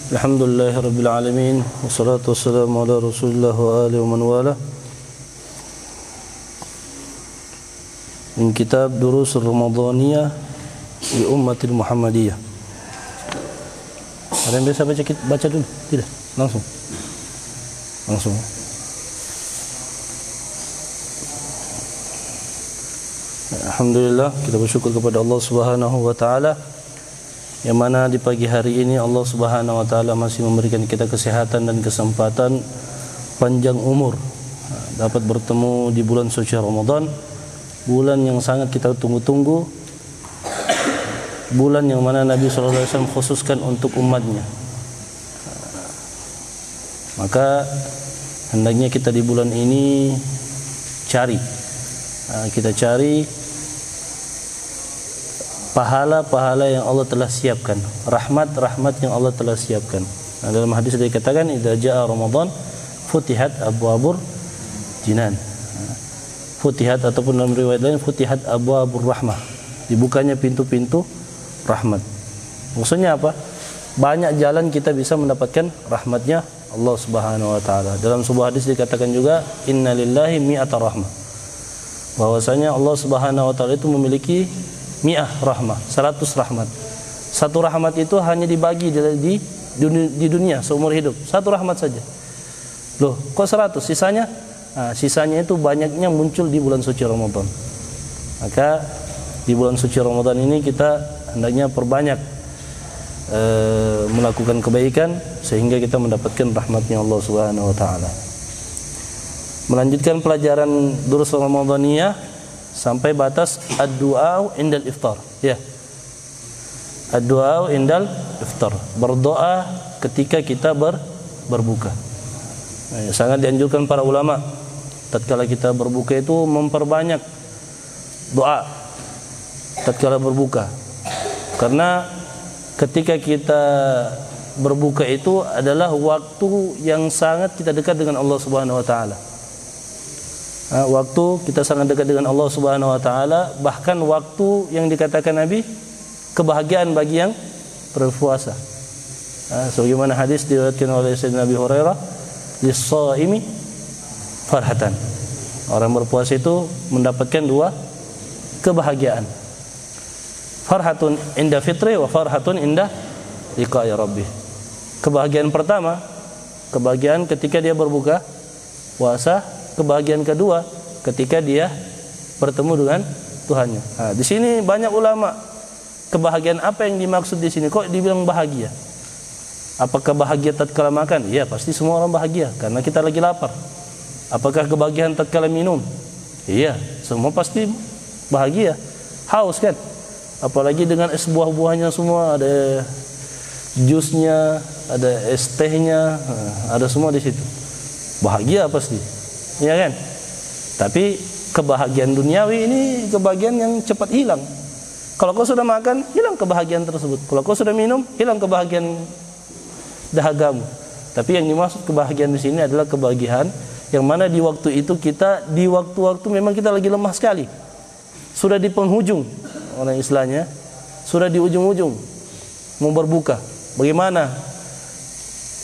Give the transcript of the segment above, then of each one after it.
Alhamdulillahirabbil alamin wassalatu wassalamu ala Rasulillah wa alihi wa man wala. Min kitab Durus Ramadaniyah di Ummatil Muhammadiyah. Ada yang bisa baca dulu? Tidak, langsung. Alhamdulillah, kita bersyukur kepada Allah Subhanahu wa taala yang mana di pagi hari ini Allah Subhanahu wa taala masih memberikan kita kesehatan dan kesempatan panjang umur dapat bertemu di bulan suci Ramadan, bulan yang sangat kita tunggu-tunggu, bulan yang mana Nabi sallallahu alaihi wasallam khususkan untuk umatnya. Maka hendaknya kita di bulan ini kita cari pahala-pahala yang Allah telah siapkan, rahmat-rahmat yang Allah telah siapkan. Nah, dalam hadis dikatakan idza jaa Ramadan futihat abwabur jinan. Futihat ataupun dalam riwayat lain futihat abwabur rahmah. Dibukanya pintu-pintu rahmat. Maksudnya apa? Banyak jalan kita bisa mendapatkan rahmatnya Allah Subhanahu wa taala. Dalam sebuah hadis dikatakan juga innalillahi mi'ata rahmah. Bahwasanya Allah Subhanahu wa taala itu memiliki mi'ah rahmah, 100 rahmat. Satu rahmat itu hanya dibagi di dunia seumur hidup. Satu rahmat saja. Loh, kok 100? Sisanya? Nah, sisanya itu banyaknya muncul di bulan suci Ramadan. Maka di bulan suci Ramadan ini kita hendaknya perbanyak melakukan kebaikan sehingga kita mendapatkan rahmatnya Allah Subhanahu wa taala. Melanjutkan pelajaran Durus Ramadaniyah sampai batas ad-du'a indal iftar. Ya. Ad-du'a indal iftar. Berdoa ketika kita berbuka. Nah, sangat dianjurkan para ulama tatkala kita berbuka itu memperbanyak doa tatkala berbuka. Karena ketika kita berbuka itu adalah waktu yang sangat kita dekat dengan Allah Subhanahu wa taala. Waktu kita sangat dekat dengan Allah Subhanahu wa taala, bahkan waktu yang dikatakan Nabi kebahagiaan bagi yang berpuasa. Sebagaimana hadis diriwayatkan oleh Sayyidina Abi Hurairah, lis-shaimi farhatan. Orang berpuasa itu mendapatkan dua kebahagiaan. Farhatun inda fitri wa farhatun inda liqa'i rabbih. Kebahagiaan pertama, kebahagiaan ketika dia berbuka puasa. Kebahagiaan kedua ketika dia bertemu dengan Tuhannya. Nah, di sini banyak ulama, kebahagiaan apa yang dimaksud di sini? Kok dibilang bahagia? Apakah bahagia tatkala makan? Iya, pasti semua orang bahagia karena kita lagi lapar. Apakah kebahagiaan tatkala minum? Iya, semua pasti bahagia. Haus kan? Apalagi dengan es buah-buahnya semua, ada jusnya, ada es tehnya, ada semua di situ. Bahagia pasti. Ya kan? Tapi kebahagiaan duniawi ini kebahagiaan yang cepat hilang. Kalau kau sudah makan, hilang kebahagiaan tersebut. Kalau kau sudah minum, hilang kebahagiaan dahagamu. Tapi yang dimaksud kebahagiaan di sini adalah kebahagiaan yang mana di waktu itu kita, di waktu-waktu memang kita lagi lemah sekali. Sudah di penghujung, orang istilahnya, sudah di ujung-ujung mau berbuka. Bagaimana?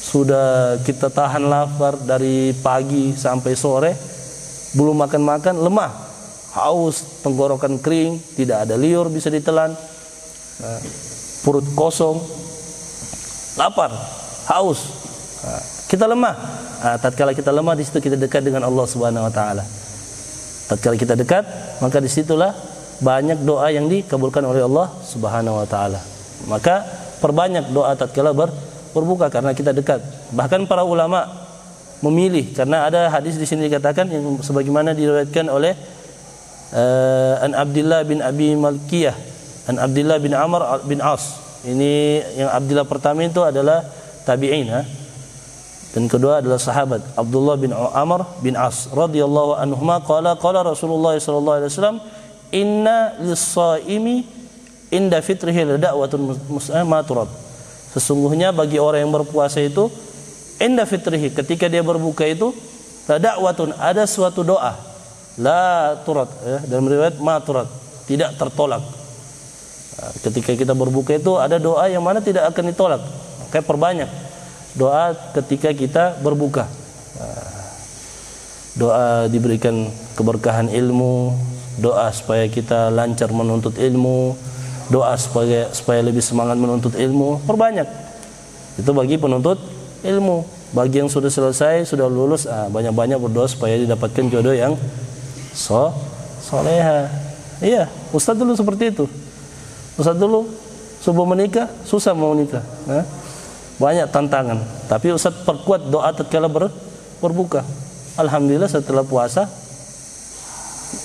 Sudah kita tahan lapar dari pagi sampai sore, belum makan-makan, lemah, haus, tenggorokan kering, tidak ada liur bisa ditelan, perut kosong, lapar, haus, kita lemah. Tatkala kita lemah, di situ kita dekat dengan Allah Subhanahu wa taala. Tatkala kita dekat, maka disitulah banyak doa yang dikabulkan oleh Allah Subhanahu wa taala. Maka perbanyak doa tatkala berbuka karena kita dekat. Bahkan para ulama memilih karena ada hadis di sini dikatakan yang sebagaimana diriwayatkan oleh An Abdullah bin Abi Malkiyah, An Abdullah bin Amr bin As. Ini yang Abdullah pertama itu adalah tabi'in, dan kedua adalah sahabat Abdullah bin Amr bin As radhiyallahu anhuma qala Rasulullah sallallahu alaihi wasallam inna lis-shaimi inda fitrihi da'watun ma turab. Sesungguhnya bagi orang yang berpuasa itu inda fitrihi, ketika dia berbuka itu da'watun, ada suatu doa la turad, dalam riwayat ma turad, tidak tertolak. Ketika kita berbuka itu ada doa yang mana tidak akan ditolak. Kayak perbanyak doa ketika kita berbuka. Doa diberikan keberkahan ilmu, doa supaya kita lancar menuntut ilmu, doa supaya lebih semangat menuntut ilmu, perbanyak. Itu bagi penuntut ilmu. Bagi yang sudah selesai, sudah lulus, banyak-banyak berdoa supaya didapatkan jodoh yang soleha. Iya, Ustaz dulu seperti itu. Ustaz dulu sebelum menikah susah mau nikah, banyak tantangan. Tapi Ustaz perkuat doa tatkala berbuka. Alhamdulillah setelah puasa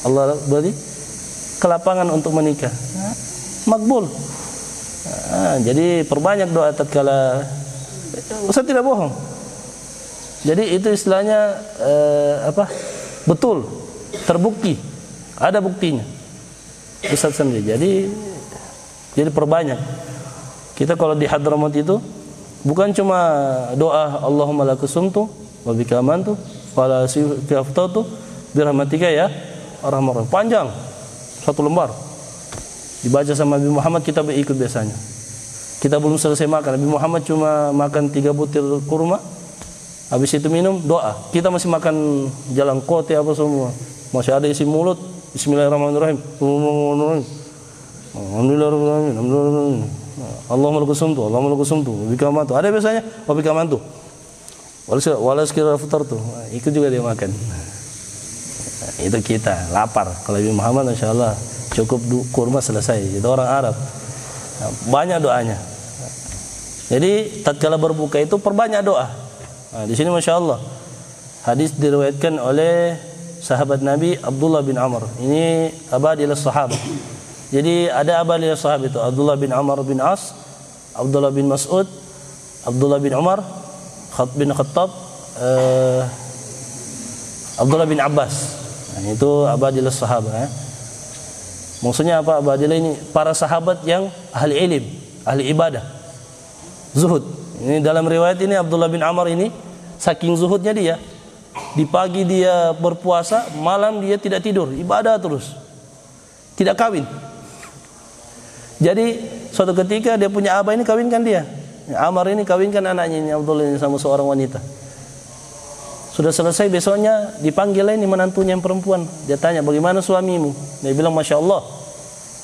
Allah beri kelapangan untuk menikah, makbul. Jadi perbanyak doa tatkala, Ustaz tidak bohong. Jadi itu istilahnya betul, terbukti, ada buktinya. Ustaz sendiri. Jadi perbanyak. Kita kalau di Hadramaut itu bukan cuma doa Allahumma lakusumtu wa bika amantu wala siftatu birahmatika ya arhamar. Panjang, satu lembar. Dibaca sama Nabi Muhammad, kita berikut biasanya. Kita belum selesai makan, Nabi Muhammad cuma makan 3 butir kurma. Habis itu minum, doa. Kita masih makan jalan kote apa semua. Masih ada isi mulut. Bismillahirrahmanirrahim. Alhamdulillahirrahmanirrahim. Allahumma lakusumtu, Allahumma lakusumtu, bika amantu. Ada biasanya, wa bika amantu. Walas kira futartu. Ikut juga dia makan. Itu kita lapar. Kalau Nabi Muhammad insyaallah cukup kurma selesai. Itu orang Arab. Banyak doanya. Jadi tatkala berbuka itu perbanyak doa. Di sini Masya Allah hadis diriwayatkan oleh sahabat Nabi Abdullah bin Amr. Ini abadilah sahabat. Jadi ada abadilah sahabat itu Abdullah bin Amr bin As, Abdullah bin Mas'ud, Abdullah bin Umar bin Khattab, Abdullah bin Abbas. Itu abadilah sahabat. Maksudnya apa abadilah ini? Para sahabat yang ahli ilim, ahli ibadah, zuhud. Ini dalam riwayat ini Abdullah bin Amr ini saking zuhudnya dia, di pagi dia berpuasa, malam dia tidak tidur, ibadah terus, tidak kawin. Jadi suatu ketika dia punya abah ini kawinkan dia, Amr ini kawinkan anaknya ini Abdullah ini sama seorang wanita. Sudah selesai, besoknya dipanggil ini menantunya yang perempuan. Dia tanya, bagaimana suamimu? Dia bilang, Masya Allah,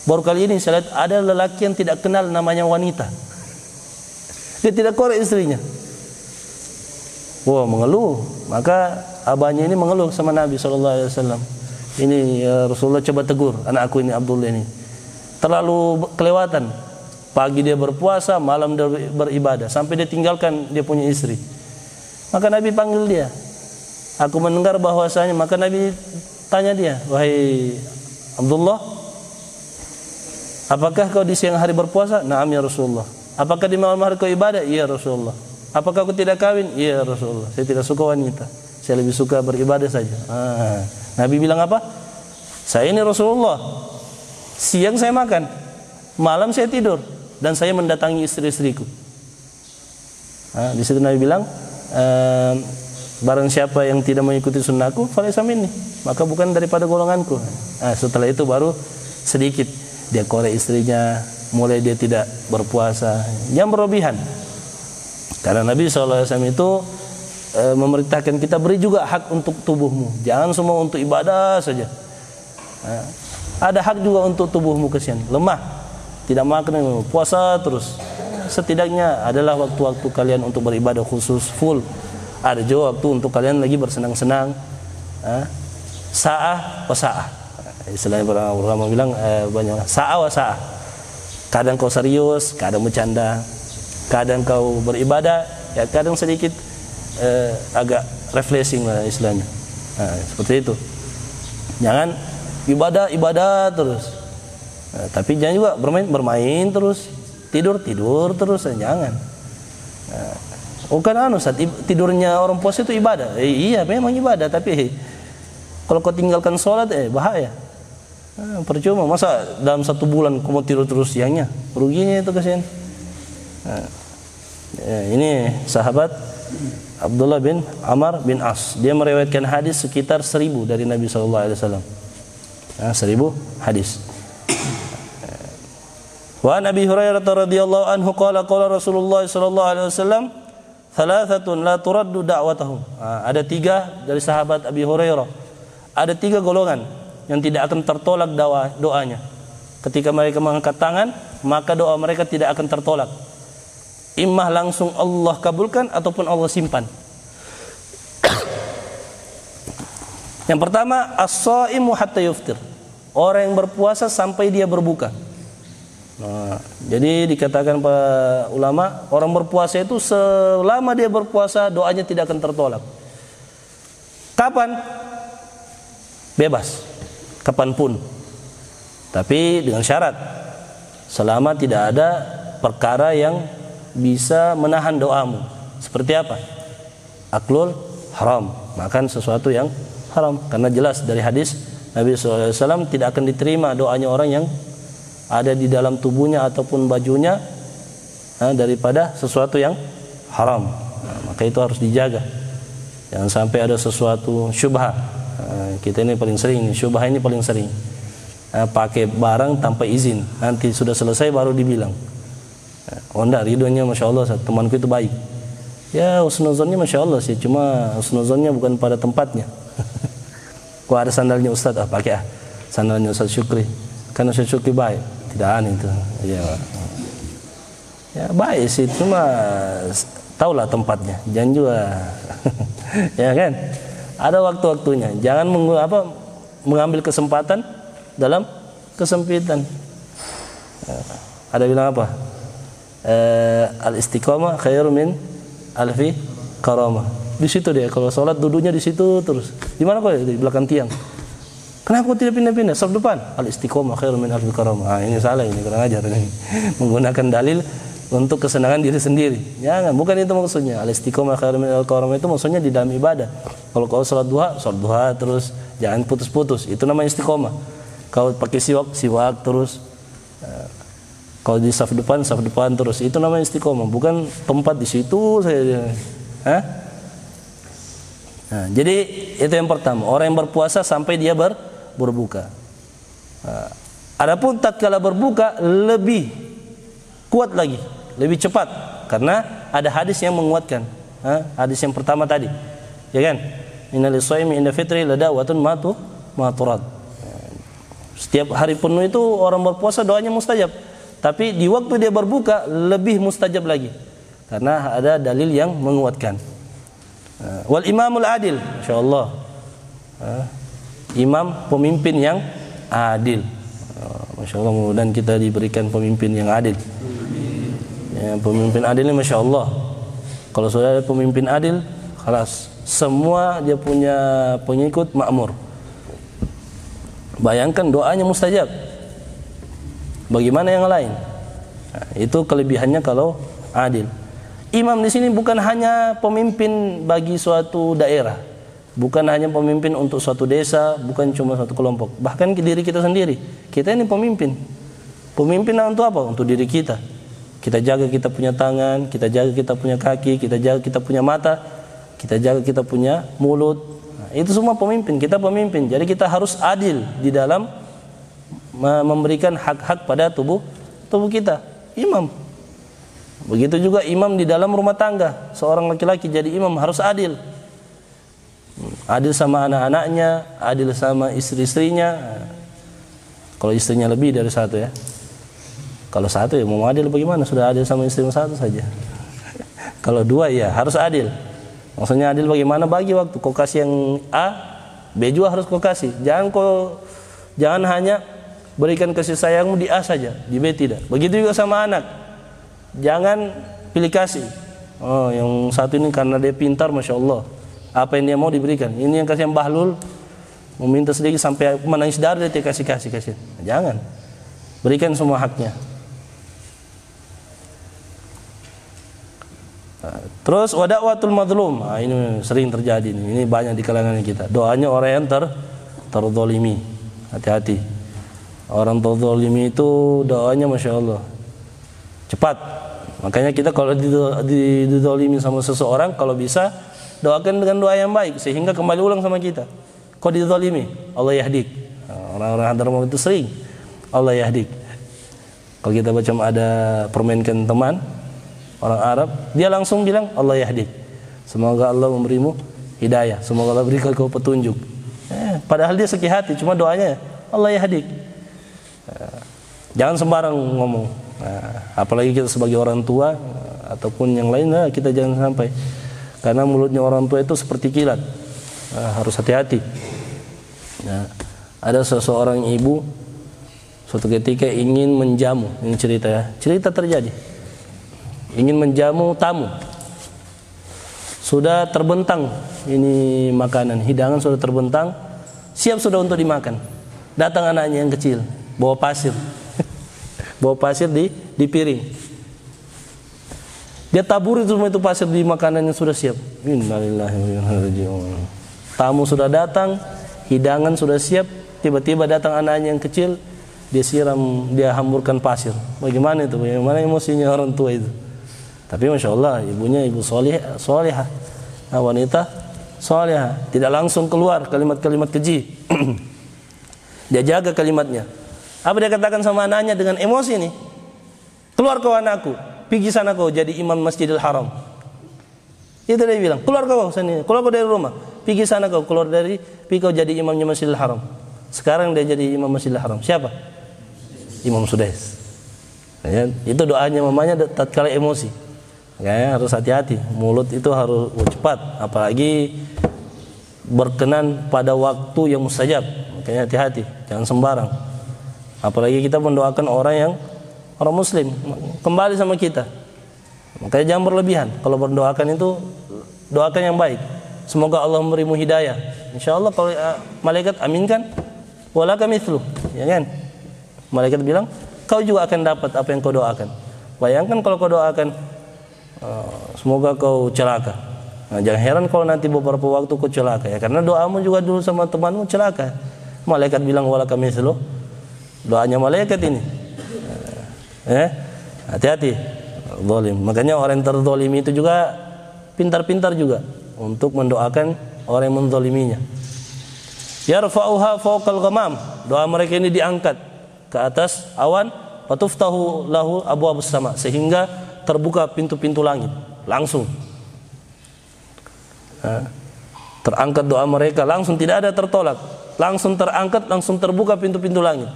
baru kali ini saya lihat ada lelaki yang tidak kenal namanya wanita. Dia tidak korek istrinya. Wah, mengeluh. Maka abahnya ini mengeluh sama Nabi SAW. Ini ya Rasulullah, coba tegur anak aku ini Abdullah ini. Terlalu kelewatan. Pagi dia berpuasa, malam dia beribadah, sampai dia tinggalkan dia punya istri. Maka Nabi panggil dia. Aku mendengar bahwasanya, maka Nabi tanya dia, wahai Abdullah, apakah kau di siang hari berpuasa? Naam ya Rasulullah. Apakah di malam hari kau ibadah? Iya Rasulullah. Apakah aku tidak kawin? Iya Rasulullah. Saya tidak suka wanita. Saya lebih suka beribadah saja. Nabi bilang apa? Saya ini Rasulullah. Siang saya makan, malam saya tidur, dan saya mendatangi istri-istriku. Di situ Nabi bilang, barang siapa yang tidak mengikuti sunnahku, falaysa minni, maka bukan daripada golonganku. Setelah itu baru sedikit dia korek istrinya, mulai dia tidak berpuasa yang berlebihan. Karena Nabi SAW itu memerintahkan kita, beri juga hak untuk tubuhmu, jangan semua untuk ibadah saja. Ada hak juga untuk tubuhmu, kesian lemah, tidak makan, puasa terus. Setidaknya adalah waktu-waktu kalian untuk beribadah khusus full. Ada juga waktu untuk kalian lagi bersenang-senang, sa'ah wa sa'ah. Istilahnya para ulama bilang banyak sa'ah wa sa'ah. Kadang kau serius, kadang bercanda, kadang kau beribadah, ya kadang sedikit agak refreshing lah istilahnya. Seperti itu. Jangan ibadah terus. Tapi jangan juga bermain terus, tidur terus, jangan. Bukan saat tidurnya orang puasa itu ibadah. Iya, memang ibadah, tapi kalau kau tinggalkan sholat bahaya. Percuma, masa dalam 1 bulan kau mau tidur terus siangnya, ruginya itu kasihan. Ini sahabat Abdullah bin Amr bin As, dia meriwayatkan hadis sekitar 1000 dari Nabi SAW. 1000 hadis. Wa Nabi Hurairah radhiyallahu anhu qala qala Rasulullah sallallahu alaihi wasallam, thalathatun la turaddu da'watahum. Ada 3 dari sahabat Abi Hurairah. Ada 3 golongan yang tidak akan tertolak doanya. Ketika mereka mengangkat tangan, maka doa mereka tidak akan tertolak. Imah langsung Allah kabulkan ataupun Allah simpan. Yang pertama, as-shaimu hatta yuftir. Orang yang berpuasa sampai dia berbuka. Nah, jadi dikatakan para ulama, orang berpuasa itu selama dia berpuasa doanya tidak akan tertolak. Kapan? Bebas, kapanpun. Tapi dengan syarat, selama tidak ada perkara yang bisa menahan doamu. Seperti apa? Aklul haram, makan sesuatu yang haram. Karena jelas dari hadis Nabi SAW tidak akan diterima doanya orang yang ada di dalam tubuhnya ataupun bajunya daripada sesuatu yang haram. Maka itu harus dijaga. Jangan sampai ada sesuatu syubhah. Kita ini paling sering, syubhah ini paling sering. Pakai barang tanpa izin, nanti sudah selesai baru dibilang. Oh enggak, ridhonya Masya Allah, temanku itu baik. Ya husnuzonnya Masya Allah sih, cuma husnuzonnya bukan pada tempatnya. Kok ada sandalnya Ustaz, pakai sandalnya Ustaz Syukri. Karena Ustaz Syukri baik, tidak aneh itu. Ya baik sih, cuma tahulah tempatnya. Jangan juga, ya kan? Ada waktu-waktunya. Jangan mengambil kesempatan dalam kesempitan. Ada bilang apa? Al-istiqamah khairu min alfi karamah. Di situ dia kalau sholat duduknya di situ terus. Di mana kok? Di belakang tiang. Kenapa kok tidak pindah-pindah? Saf depan. Al-istiqamah khairu min alfi karamah. Ini salah, ini kurang ajar ini. Menggunakan dalil untuk kesenangan diri sendiri. Jangan, bukan itu maksudnya. Al-istiqamah khairu min alfi karamah itu maksudnya di dalam ibadah. Kalau kau sholat duha terus, jangan putus-putus. Itu namanya istiqamah. Kalau pakai siwak terus. Kalau di saf depan terus, itu namanya istiqomah, bukan tempat di situ saya. Nah, jadi itu yang pertama, orang yang berpuasa sampai dia berbuka. Adapun tatkala berbuka lebih kuat lagi, lebih cepat, karena ada hadis yang menguatkan. Hadis yang pertama tadi, ya kan? Innal shaimi inda fitri ladawatun ma turad. Setiap hari penuh itu orang berpuasa doanya mustajab. Tapi di waktu dia berbuka lebih mustajab lagi, karena ada dalil yang menguatkan. Wal imamul adil, insyaallah. Imam pemimpin yang adil. Masyaallah, mudah-mudahan kita diberikan pemimpin yang adil. Ya, pemimpin adil ini masyaallah. Kalau sudah ada pemimpin adil, khalas, semua dia punya pengikut makmur. Bayangkan doanya mustajab. Bagaimana yang lain? Nah, itu kelebihannya kalau adil. Imam di sini bukan hanya pemimpin bagi suatu daerah, bukan hanya pemimpin untuk suatu desa, bukan cuma suatu kelompok, bahkan ke diri kita sendiri. Kita ini pemimpin. Pemimpin untuk apa? Untuk diri kita. Kita jaga kita punya tangan, kita jaga kita punya kaki, kita jaga kita punya mata, kita jaga kita punya mulut. Nah, itu semua pemimpin. Kita pemimpin. Jadi kita harus adil di dalam memberikan hak-hak pada tubuh kita. Imam. Begitu juga imam di dalam rumah tangga. Seorang laki-laki jadi imam harus adil. Adil sama anak-anaknya, adil sama istri-istrinya. Kalau istrinya lebih dari satu ya. Kalau satu ya mau adil bagaimana? Sudah adil sama istri satu saja. Kalau dua ya harus adil. Maksudnya adil bagaimana? Bagi waktu. Kau kasih yang A, B juga harus kau kasih. Jangan hanya berikan kasih sayangmu di A saja, di B tidak. Begitu juga sama anak. Jangan pilih kasih. Oh, yang satu ini karena dia pintar, Masya Allah, apa yang dia mau diberikan. Ini yang kasih yang bahlul, meminta sedikit sampai menangis darah dia kasih. Jangan. Berikan semua haknya. Terus wada'watul madlum. Ini sering terjadi ini banyak di kalangan kita. Doanya orang yang terzalimi. Hati-hati. Orang terzalimi itu doanya Masya Allah cepat. Makanya kita kalau dizalimi sama seseorang, kalau bisa doakan dengan doa yang baik sehingga kembali ulang sama kita. Kau dizalimi, Allah yahdik. Orang-orang Hadramaut itu sering Allah yahdik. Kalau kita macam ada permainkan teman, orang Arab, dia langsung bilang Allah yahdik. Semoga Allah memberimu hidayah, semoga Allah berikan kau petunjuk. Padahal dia sakit hati, cuma doanya Allah yahdik. Jangan sembarang ngomong. Apalagi kita sebagai orang tua ataupun yang lain, kita jangan sampai, karena mulutnya orang tua itu seperti kilat. Harus hati-hati. Ada seseorang ibu suatu ketika ingin menjamu, ini cerita ya, cerita terjadi, ingin menjamu tamu, sudah terbentang ini makanan, hidangan sudah terbentang, siap sudah untuk dimakan. Datang anaknya yang kecil, bawa pasir, bawa pasir di piring. Dia taburi semua itu pasir di makanan yang sudah siap. Innalillahi wa inna ilaihi raji'un. Tamu sudah datang, hidangan sudah siap, tiba-tiba datang anaknya yang kecil, dia siram, dia hamburkan pasir. Bagaimana itu? Bagaimana emosinya orang tua itu? Tapi masya Allah, ibunya ibu solehah, wanita solehah, tidak langsung keluar kalimat-kalimat keji. Dia jaga kalimatnya. Apa dia katakan sama anaknya dengan emosi nih? Keluar kau anakku, pergi sana kau jadi imam Masjidil Haram. Itu dia bilang, keluar kau sini, keluar kau dari rumah, pergi sana kau, pergi kau jadi imamnya Masjidil Haram. Sekarang dia jadi imam Masjidil Haram. Siapa? Imam Sudais. Ya, itu doanya mamanya tatkala emosi. Ya, harus hati-hati. Mulut itu harus cepat, apalagi berkenan pada waktu yang mustajab. Makanya hati-hati, jangan sembarang. Apalagi kita mendoakan orang muslim kembali sama kita. Makanya jangan berlebihan. Kalau berdoakan itu doakan yang baik. Semoga Allah memberimu hidayah. Insyaallah kalau malaikat aminkan, walaka mithlu, ya kan? Malaikat bilang, kau juga akan dapat apa yang kau doakan. Bayangkan kalau kau doakan, semoga kau celaka. Nah, jangan heran kalau nanti beberapa waktu kau celaka, ya, karena doamu juga dulu sama temanmu celaka. Malaikat bilang walaka mithlu, doanya malaikat ini. Hati-hati, zalim. Makanya orang yang terzalimi itu juga pintar-pintar juga untuk mendoakan orang yang menzaliminya. Yarfa'uha fawqal ghamam, doa mereka ini diangkat ke atas awan, fatuftahu lahu abwabus sama, sehingga terbuka pintu-pintu langit langsung. Terangkat doa mereka langsung, tidak ada tertolak, langsung terangkat, langsung terbuka pintu-pintu langit.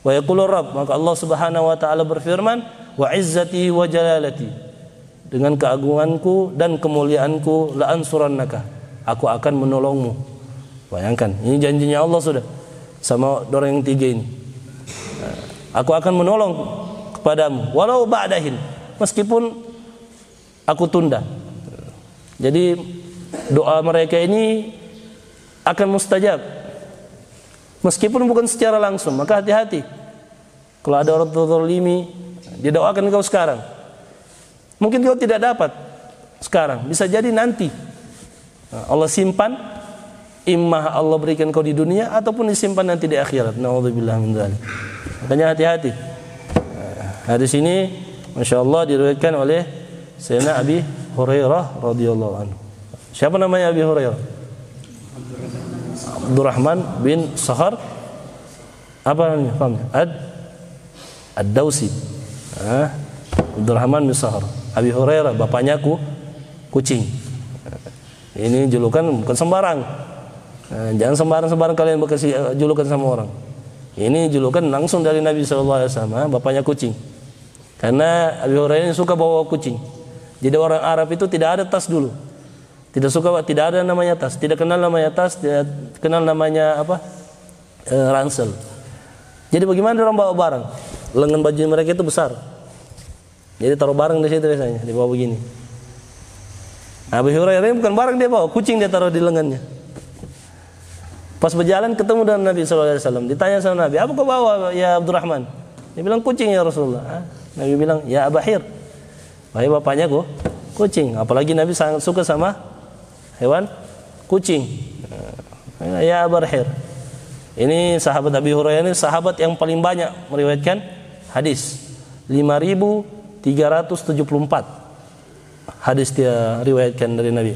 Wa yaqulu rabb, maka Allah Subhanahu wa taala berfirman, wa izzati wa jalalati, dengan keagunganku dan kemuliaanku, la ansurannaka, aku akan menolongmu. Bayangkan, ini janjinya Allah sudah sama orang yang tiga ini. Aku akan menolong kepadamu walau ba'dahin, meskipun aku tunda. Jadi doa mereka ini akan mustajab meskipun bukan secara langsung. Maka hati-hati kalau ada orang terzalimi, dia doakan kau sekarang, mungkin kau tidak dapat sekarang, bisa jadi nanti Allah simpan, imma Allah berikan kau di dunia ataupun disimpan nanti di akhirat. Naudzubillah min dzalik. Makanya hati-hati. Hadis ini masyaallah diriwayatkan oleh Sayyidina Abi Hurairah radhiyallahu anhu. Siapa namanya Abi Hurairah? Abdurrahman bin Sahar. Apa namanya? Paham? Ad-Dausi. Abdurrahman bin Sahar. Abi Hurairah bapaknya kucing. Ini julukan bukan sembarang. Jangan sembarang kalian berkasih julukan sama orang. Ini julukan langsung dari Nabi SAW, bapaknya kucing. Karena Abi Hurairah ini suka bawa kucing. Jadi orang Arab itu tidak ada tas dulu. Tidak ada namanya tas, tidak kenal namanya tas, tidak kenal namanya ransel. Jadi bagaimana orang bawa barang? Lengan baju mereka itu besar. Jadi taruh barang di situ biasanya, dibawa begini. Abi Hurairah ini bukan barang dia bawa, kucing dia taruh di lengannya. Pas berjalan ketemu dengan Nabi SAW, ditanya sama Nabi, apa kau bawa ya Abdurrahman? Dia bilang kucing ya Rasulullah. Nabi bilang, ya Abahir, wahai bapaknya kucing. Apalagi Nabi sangat suka sama hewan kucing. Ya Abahir. Ini sahabat Abi Hurairah ini sahabat yang paling banyak meriwayatkan hadis. 5.374 hadis dia riwayatkan dari Nabi.